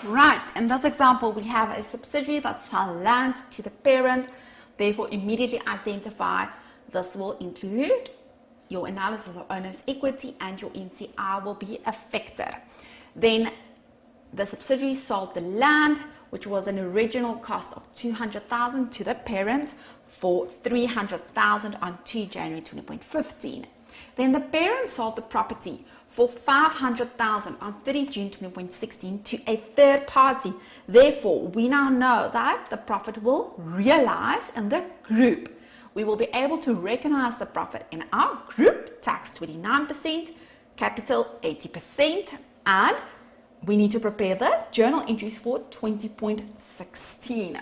Right, in this example, we have a subsidiary that's land to the parent. Therefore, immediately identify this will include your analysis of owner's equity and your NCI will be affected. Then the subsidiary sold the land, which was an original cost of $200,000 to the parent for $300,000 on 2 January 2015. Then the parent sold the property for $500,000 on 30 June 2016 to a third party. Therefore, we now know that the profit will realize in the group. We will be able to recognize the profit in our group, tax 29%, capital 80%, and we need to prepare the journal entries for 20.16.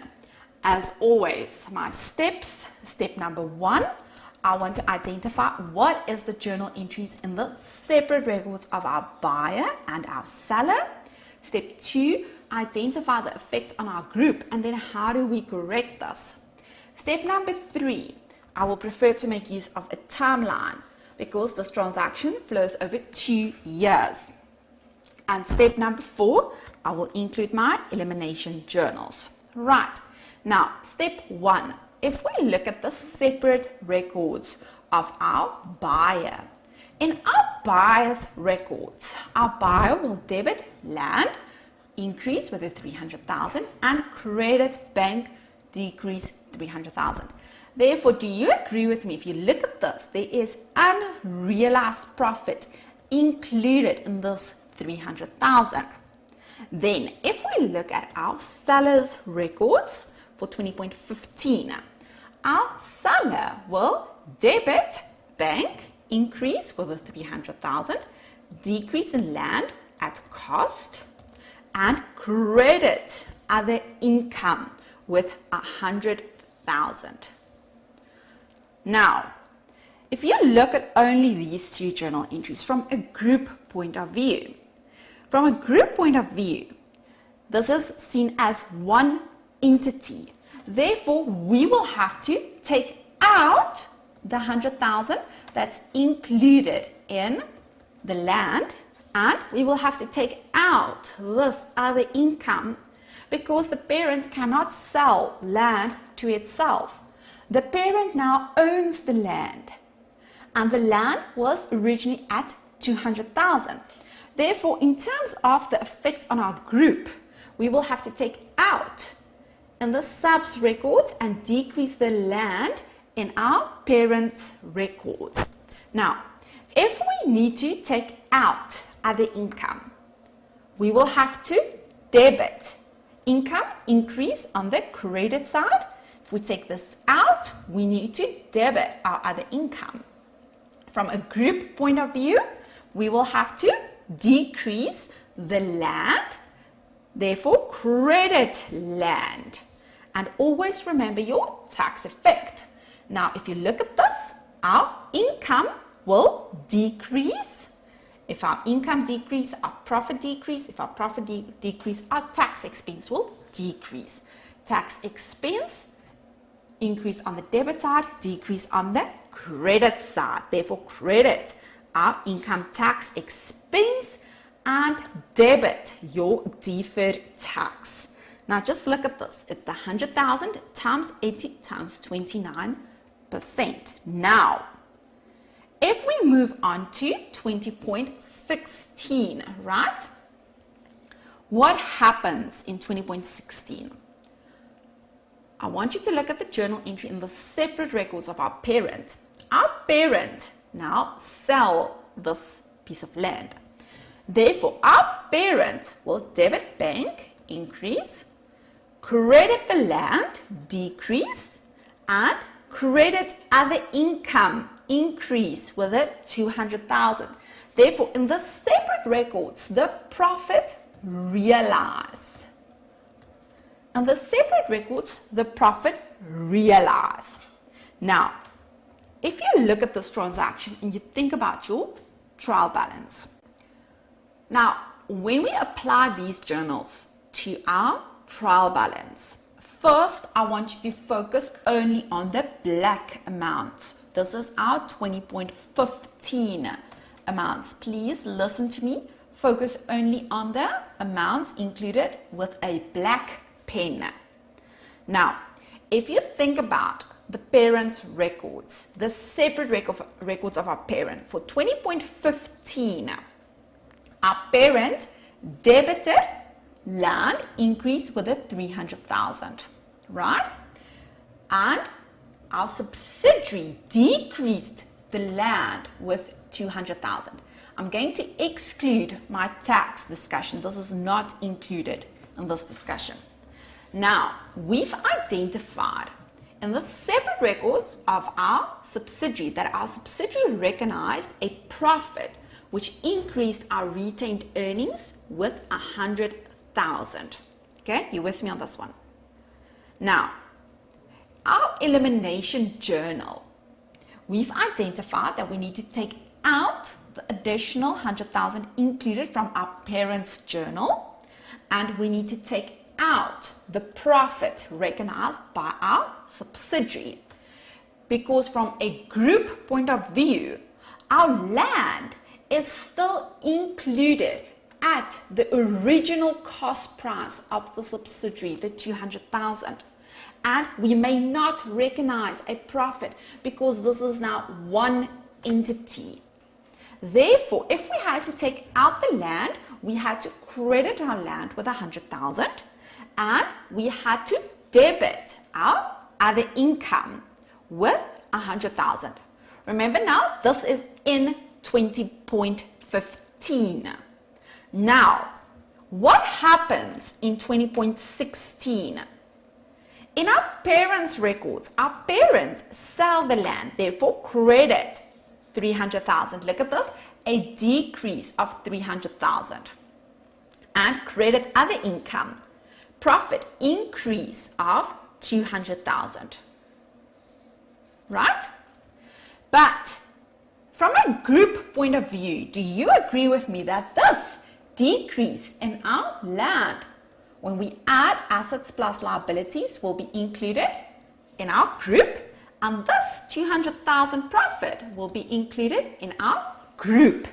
As always, my steps. Step number 1, I want to identify what is the journal entries in the separate records of our buyer and our seller. Step 2, identify the effect on our group, and then how do we correct this? Step number 3, I will prefer to make use of a timeline because this transaction flows over 2 years. And step number 4, I will include my elimination journals. Right, now step 1, if we look at the separate records of our buyer. In our buyer's records, our buyer will debit land, increase with a $300,000, and credit bank, decrease $300,000. Therefore, do you agree with me? If you look at this, there is unrealized profit included in this $300,000. Then, if we look at our seller's records for 20.15, our seller will debit bank, increase with a $300,000, decrease in land at cost, and credit other income with $100,000. Now, if you look at only these 2 journal entries from a group point of view, this is seen as one entity. Therefore, we will have to take out the $100,000 that's included in the land, and we will have to take out this other income because the parent cannot sell land to itself. The parent now owns the land, and the land was originally at $200,000. Therefore, in terms of the effect on our group, we will have to take out in the subs records and decrease the land in our parent's records. Now, if we need to take out other income, we will have to debit income increase on the credit side. If we take this out, we need to debit our other income. From a group point of view, we will have to decrease the land, therefore credit land. And always remember your tax effect. Now, if you look at this, our income will decrease. If our income decrease, our profit decrease. If our profit decrease, our tax expense will decrease. Tax expense increase on the debit side, decrease on the credit side. Therefore, credit our income tax expense and debit your deferred tax. Now, just look at this. It's the 100,000 times 80 times 29%. Now, if we move on to 20.16, right? What happens in 20.16? I want you to look at the journal entry in the separate records of our parent. Our parent now sell this piece of land. Therefore, our parent will debit bank, increase, credit the land, decrease, and credit other income, increase with a $200,000. Therefore, in the separate records, the profit realize. In the separate records, the profit realize. Now, if you look at this transaction and you think about your trial balance. Now, when we apply these journals to our trial balance, first I want you to focus only on the black amounts. This is our 20.15 amounts. Please listen to me. focus only on the amounts included with a black pen. Now, if you think about the parent's records, the separate records of our parent, for 20.15, our parent debited land increased with a 300,000, right? And our subsidiary decreased the land with 200,000. I'm going to exclude my tax discussion. This is not included in this discussion. Now, we've identified in the separate records of our subsidiary that our subsidiary recognized a profit which increased our retained earnings with 100,000. Okay, you with me on this one? Now, our elimination journal, we've identified that we need to take out the additional 100,000 included from our parent's journal, and we need to take out the profit recognized by our subsidiary, because from a group point of view, our land is still included at the original cost price of the subsidiary, the 200,000, and we may not recognize a profit because this is now one entity. Therefore, if we had to take out the land, we had to credit our land with 100,000, and we had to debit our other income with 100,000. Remember now, this is in 20.15. Now, what happens in 20.16? In our parents' records, our parents sell the land, therefore credit 300,000. Look at this, a decrease of 300,000. And credit other income, profit increase of 200,000. Right? But from a group point of view, do you agree with me that this decrease in our land, when we add assets plus liabilities, will be included in our group, and this 200,000 profit will be included in our group?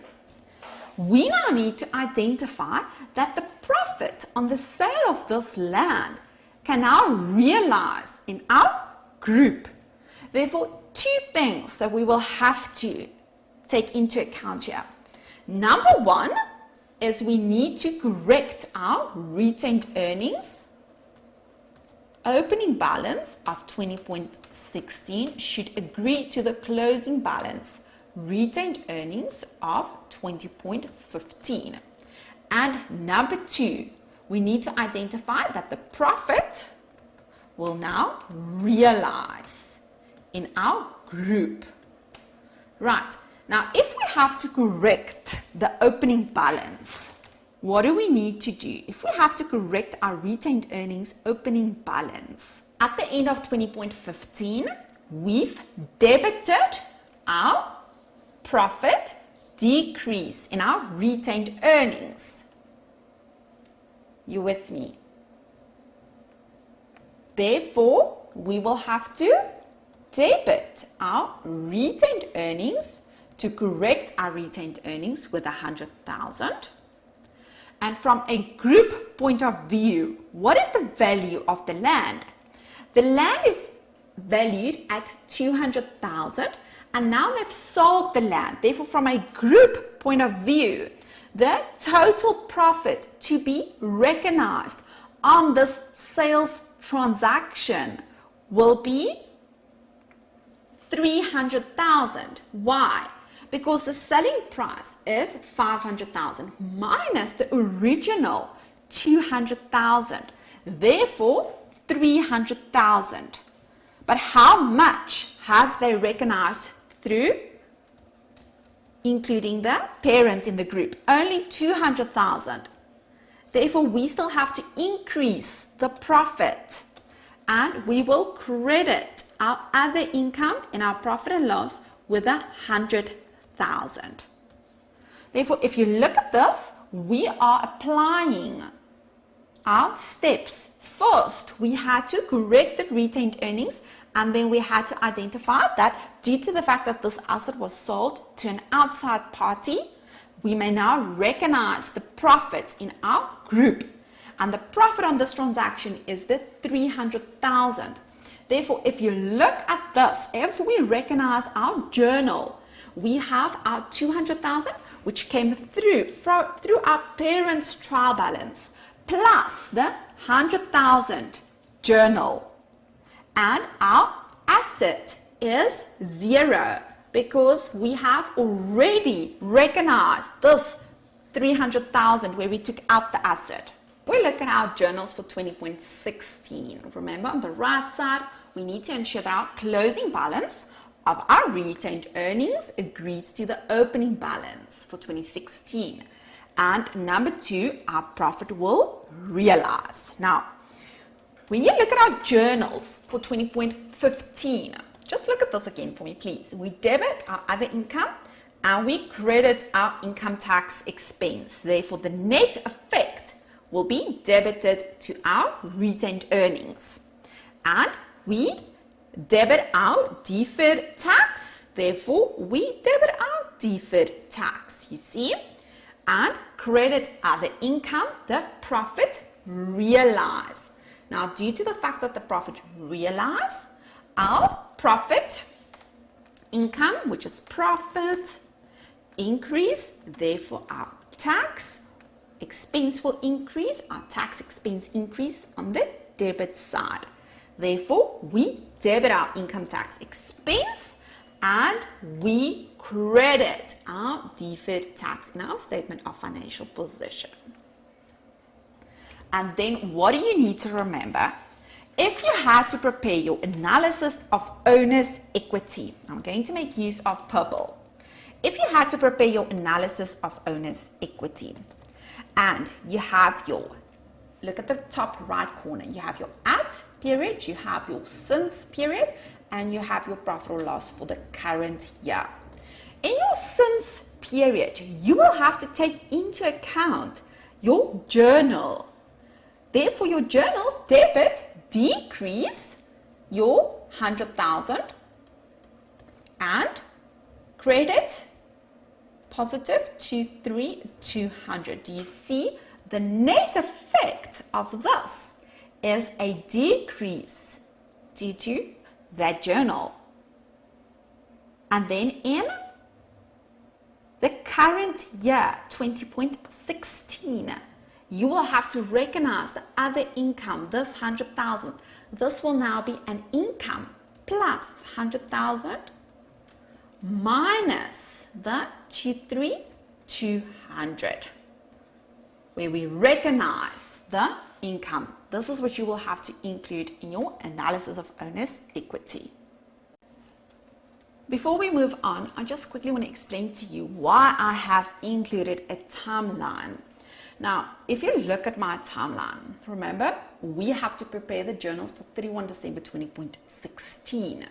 We now need to identify that the profit on the sale of this land can now realize in our group. Therefore, two things that we will have to take into account here. Number one is we need to correct our retained earnings. Opening balance of 20.16 should agree to the closing balance retained earnings of 20.15. And number two, we need to identify that the profit will now realize in our group. Right, now if we have to correct the opening balance, what do we need to do? If we have to correct our retained earnings opening balance, at the end of 20.15, we've debited our profit decrease in our retained earnings. You with me? Therefore, we will have to debit our retained earnings to correct our retained earnings with 100,000. And from a group point of view, what is the value of the land? The land is valued at 200,000, and now they've sold the land. Therefore, from a group point of view, the total profit to be recognized on this sales transaction will be 300,000. Why? Because the selling price is 500,000 minus the original 200,000. Therefore, 300,000. But how much have they recognized through including the parents in the group? Only 200,000. Therefore, we still have to increase the profit, and we will credit our other income in our profit and loss with 100,000. Therefore, if you look at this, we are applying our steps. First, we had to correct the retained earnings, and then we had to identify that due to the fact that this asset was sold to an outside party, we may now recognize the profit in our group. And the profit on this transaction is the 300,000. Therefore, if you look at this, if we recognize our journal, we have our 200,000, which came through our parents' trial balance, plus the 100,000 journal. And our asset is 0 because we have already recognized this 300,000 where we took out the asset. We look at our journals for 20.16. Remember, on the right side, we need to ensure that our closing balance of our retained earnings agrees to the opening balance for 2016. And number 2, our profit will realize. Now, when you look at our journals for 20.15, just look at this again for me, please. We debit our other income and we credit our income tax expense. Therefore, the net effect will be debited to our retained earnings. And we debit our deferred tax. Therefore, we debit our deferred tax, you see, and credit other income, the profit realized. Now, due to the fact that the profit realized, our profit income, which is profit, increase, therefore our tax expense will increase, our tax expense increase on the debit side. Therefore, we debit our income tax expense and we credit our deferred tax in our statement of financial position. And then what do you need to remember? If you had to prepare your analysis of owner's equity, I'm going to make use of purple. If you had to prepare your analysis of owner's equity and you have your, look at the top right corner, you have your at period, you have your since period, and you have your profit or loss for the current year. In your since period, you will have to take into account your journal. Therefore, your journal debit decrease your 100,000 and credit positive 200. Do you see the net effect of this is a decrease due to that journal? And then in the current year 20.16, you will have to recognize the other income, this 100,000. This will now be an income plus 100,000 minus the 200, where we recognize the income. This is what you will have to include in your analysis of owner's equity. Before we move on, I just quickly want to explain to you why I have included a timeline. Now, if you look at my timeline, remember, we have to prepare the journals for 31 December 20.16.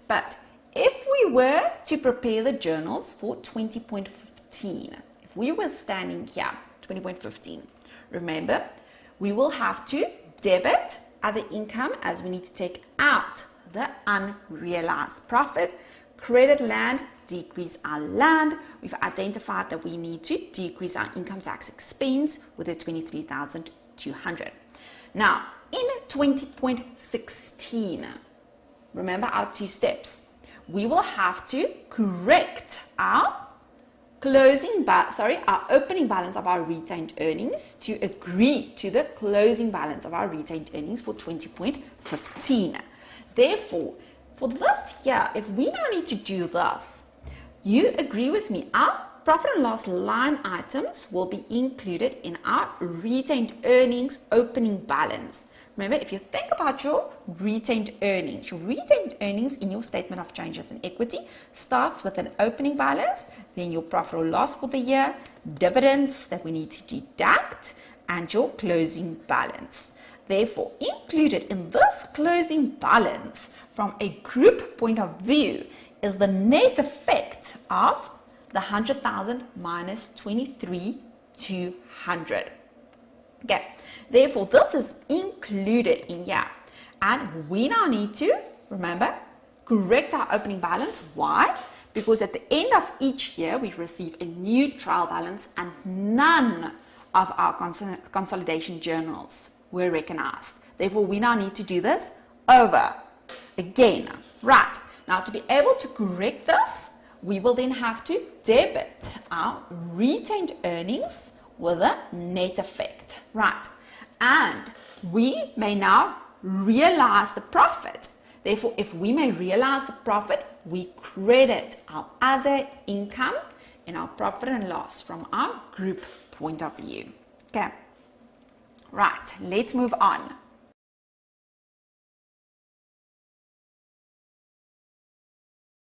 But if we were to prepare the journals for 20.15, if we were standing here, 20.15, remember, we will have to debit other income as we need to take out the unrealized profit, credit land, decrease our land. We've identified that we need to decrease our income tax expense with a 23,200. Now, in 20.16, remember our 2 steps. We will have to correct our our opening balance of our retained earnings to agree to the closing balance of our retained earnings for 20.15. Therefore, for this year, if we now need to do this, you agree with me, our profit and loss line items will be included in our retained earnings opening balance. Remember, if you think about your retained earnings in your statement of changes in equity starts with an opening balance, then your profit or loss for the year, dividends that we need to deduct, and your closing balance. Therefore, included in this closing balance from a group point of view is the net effect of the 100,000 minus 23,200. Okay, therefore this is included in here, and we now need to, remember, correct our opening balance. Why? because at the end of each year, we receive a new trial balance and none of our consolidation journals were recognized. Therefore, we now need to do this over again. Right, now to be able to correct this, we will then have to debit our retained earnings with a net effect. Right, and we may now realize the profit. Therefore, if we may realize the profit, we credit our other income in our profit and loss from our group point of view. Okay, right, let's move on.